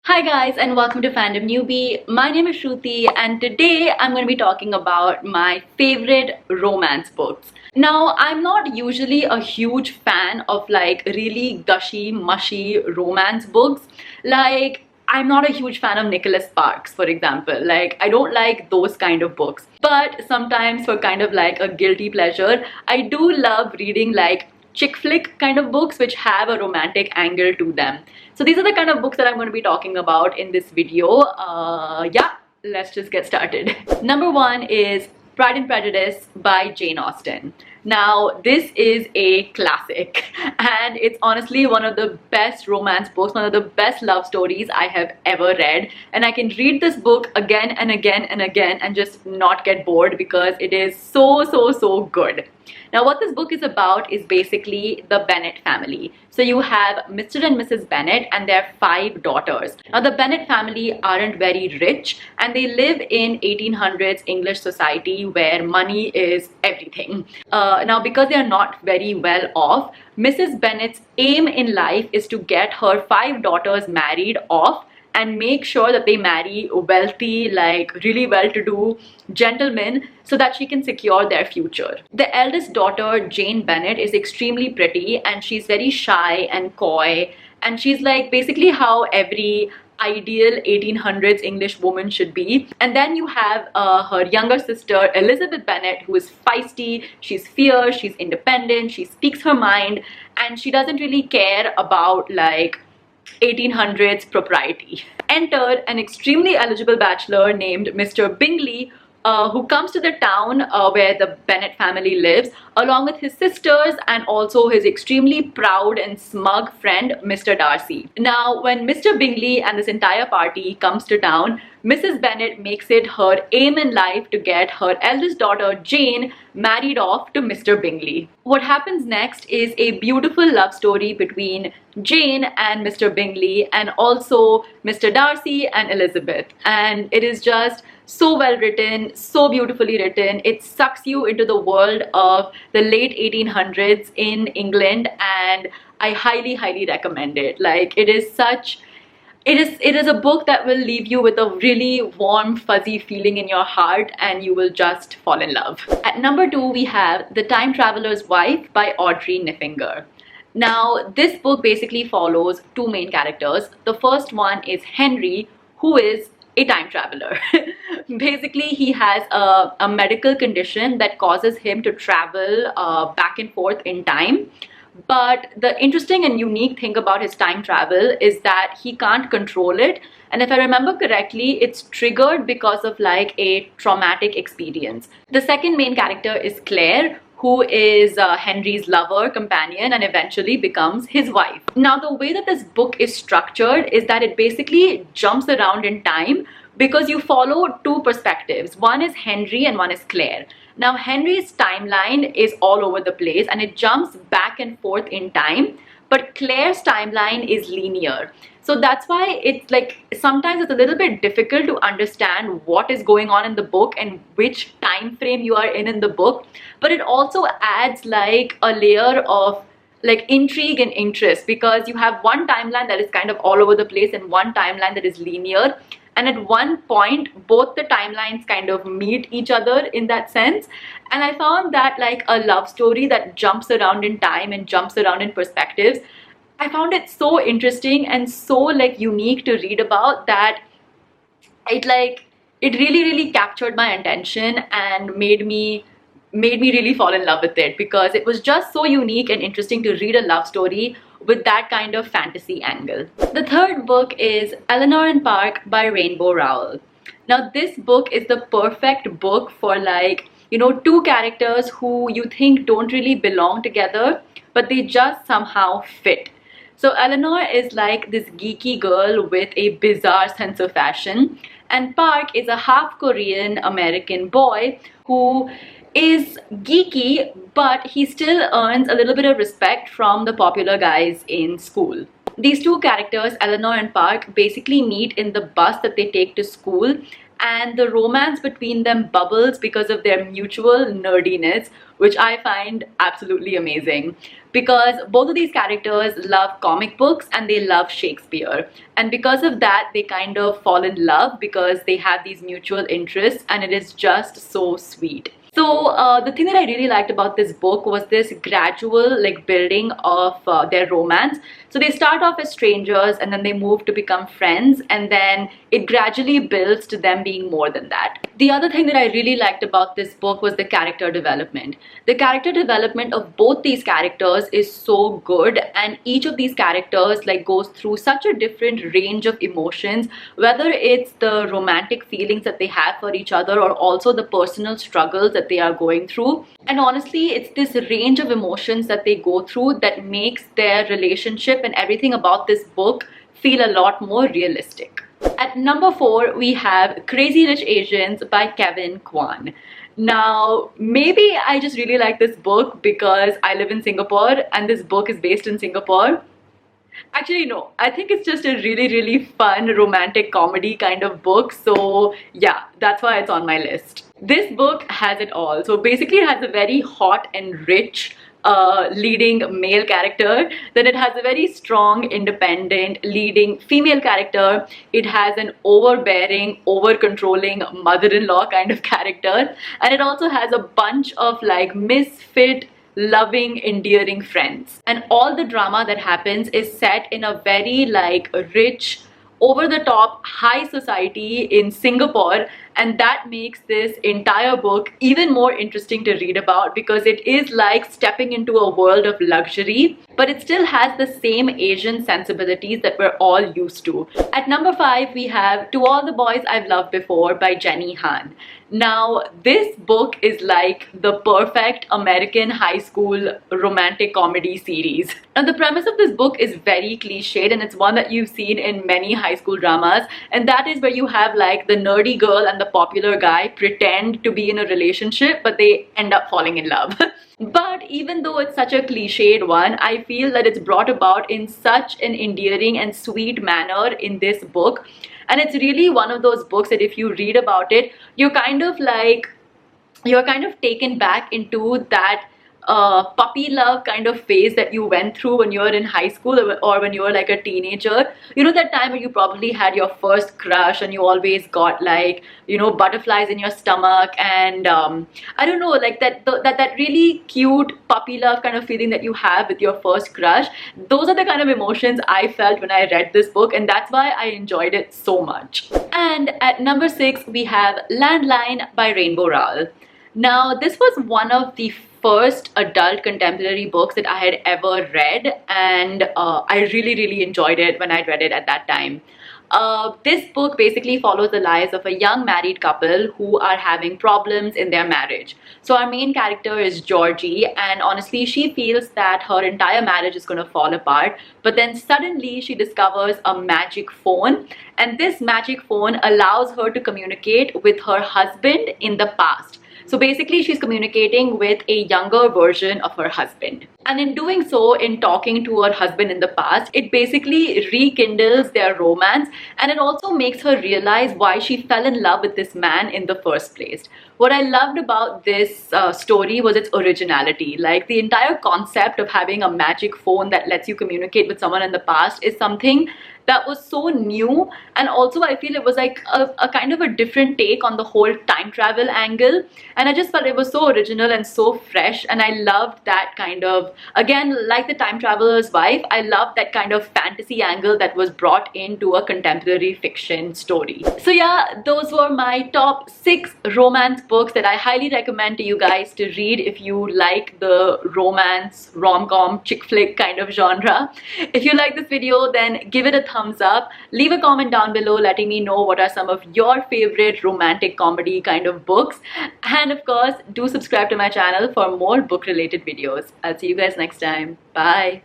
Hi guys and welcome to Fandom Newbie. My name is Shruti and today I'm going to be talking about my favorite romance books. Now, I'm not usually a huge fan of like really gushy, mushy romance books. I'm not a huge fan of Nicholas Sparks, for example. I don't like those kind of books. But sometimes for kind of like a guilty pleasure, I do love reading like chick flick kind of books which have a romantic angle to them. So these are the kind of books that I'm going to be talking about in this video. Yeah, let's just get started. Number one is Pride and Prejudice by Jane Austen. Now, this is a classic and it's honestly one of the best romance books, one of the best love stories I have ever read. And I can read this book again and again and again and just not get bored because it is so good. Now, what this book is about is basically the Bennet family. So you have Mr. and Mrs. Bennet and their 5 daughters. Now, the Bennet family aren't very rich and they live in 1800s English society where money is everything. Now, because they are not very well off, Mrs. Bennet's aim in life is to get her 5 daughters married off and make sure that they marry wealthy, like really well-to-do gentlemen so that she can secure their future. The eldest daughter, Jane Bennet, is extremely pretty and she's very shy and coy, and she's like basically how every ideal 1800s English woman should be. And then you have her younger sister, Elizabeth Bennet, who is feisty, she's fierce, she's independent, she speaks her mind, and she doesn't really care about like 1800s propriety. Enter an extremely eligible bachelor named Mr. Bingley, who comes to the town where the Bennet family lives, along with his sisters and also his extremely proud and smug friend, Mr. Darcy. Now, when Mr. Bingley and this entire party comes to town, Mrs. Bennet makes it her aim in life to get her eldest daughter, Jane, married off to Mr. Bingley. What happens next is a beautiful love story between Jane and Mr. Bingley and also Mr. Darcy and Elizabeth. And it is just so well written, so beautifully written. It sucks you into the world of the late 1800s in England, and I highly recommend it. Like, it is a book that will leave you with a really warm, fuzzy feeling in your heart and you will just fall in love. At number 2, we have The Time Traveler's Wife by Audrey Niffenger. Now, this book basically follows 2 main characters. The first one is Henry, who is a time traveler. Basically, he has a medical condition that causes him to travel back and forth in time. But the interesting and unique thing about his time travel is that he can't control it. And if I remember correctly, it's triggered because of like a traumatic experience. The second main character is Claire, who is Henry's lover, companion, and eventually becomes his wife. Now, the way that this book is structured is that it basically jumps around in time because you follow 2 perspectives. One is Henry and one is Claire. Now, Henry's timeline is all over the place and it jumps back and forth in time, but Claire's timeline is linear. So that's why it's like sometimes it's a little bit difficult to understand what is going on in the book and which time frame you are in the book. But it also adds like a layer of like intrigue and interest because you have one timeline that is kind of all over the place and one timeline that is linear. And at one point, both the timelines kind of meet each other in that sense. And I found that like a love story that jumps around in time and jumps around in perspectives, I found it so interesting and so like unique to read about that it really captured my attention and made me really fall in love with it because it was just so unique and interesting to read a love story with that kind of fantasy angle. The third book is Eleanor and Park by Rainbow Rowell. Now, this book is the perfect book for like, you know, 2 characters who you think don't really belong together, but they just somehow fit. So Eleanor is like this geeky girl with a bizarre sense of fashion, and Park is a half Korean American boy who is geeky, but he still earns a little bit of respect from the popular guys in school. These 2 characters, Eleanor and Park, basically meet in the bus that they take to school, and the romance between them bubbles because of their mutual nerdiness, which I find absolutely amazing. Because both of these characters love comic books and they love Shakespeare, and because of that they kind of fall in love because they have these mutual interests, and it is just so sweet. So the thing that I really liked about this book was this gradual like building of their romance. So they start off as strangers and then they move to become friends, and then it gradually builds to them being more than that. The other thing that I really liked about this book was the character development. The character development of both these characters is so good, and each of these characters like goes through such a different range of emotions, whether it's the romantic feelings that they have for each other or also the personal struggles that they are going through. And honestly, it's this range of emotions that they go through that makes their relationship and everything about this book feel a lot more realistic. At number 4, we have Crazy Rich Asians by Kevin Kwan. Now, maybe I just really like this book because I live in Singapore and this book is based in Singapore. Actually, no, I think it's just a really fun romantic comedy kind of book. So yeah, that's why it's on my list. This book has it all. So basically it has a very hot and rich leading male character. Then it has a very strong, independent leading female character. It has an overbearing, over-controlling mother-in-law kind of character. And it also has a bunch of like misfit, loving, endearing friends. And all the drama that happens is set in a very like rich, over the top high society in Singapore, and that makes this entire book even more interesting to read about because it is like stepping into a world of luxury, but it still has the same Asian sensibilities that we're all used to. At number 5, we have To All the Boys I've Loved Before by Jenny Han. Now, this book is like the perfect American high school romantic comedy series. Now, the premise of this book is very cliched, and it's one that you've seen in many high school dramas, and that is where you have like the nerdy girl and the popular guy pretend to be in a relationship, but they end up falling in love. But even though it's such a cliched one, I feel that it's brought about in such an endearing and sweet manner in this book. And it's really one of those books that if you read about it, you're kind of taken back into that puppy love kind of phase that you went through when you were in high school or when you were like a teenager. You know, that time when you probably had your first crush and you always got like, you know, butterflies in your stomach, and I don't know, like that really cute puppy love kind of feeling that you have with your first crush. Those are the kind of emotions I felt when I read this book, and that's why I enjoyed it so much. And at number 6, we have Landline by Rainbow Rowell. Now, this was one of the first adult contemporary books that I had ever read, and I really enjoyed it when I read it at that time. This book basically follows the lives of a young married couple who are having problems in their marriage. So our main character is Georgie, and honestly she feels that her entire marriage is going to fall apart, but then suddenly she discovers a magic phone, and this magic phone allows her to communicate with her husband in the past. So basically she's communicating with a younger version of her husband. And in doing so, in talking to her husband in the past, it basically rekindles their romance, and it also makes her realize why she fell in love with this man in the first place. What I loved about this story was its originality. Like, the entire concept of having a magic phone that lets you communicate with someone in the past is something that was so new, and also I feel it was like a kind of a different take on the whole time travel angle, and I just felt it was so original and so fresh, and I loved that kind of, again, like The Time Traveler's Wife, I loved that kind of fantasy angle that was brought into a contemporary fiction story. So yeah, those were my top 6 romance books that I highly recommend to you guys to read if you like the romance, rom-com, chick flick kind of genre. If you like this video, then give it a thumbs up. Leave a comment down below letting me know what are some of your favorite romantic comedy kind of books. And of course, do subscribe to my channel for more book related videos. I'll see you guys next time. Bye.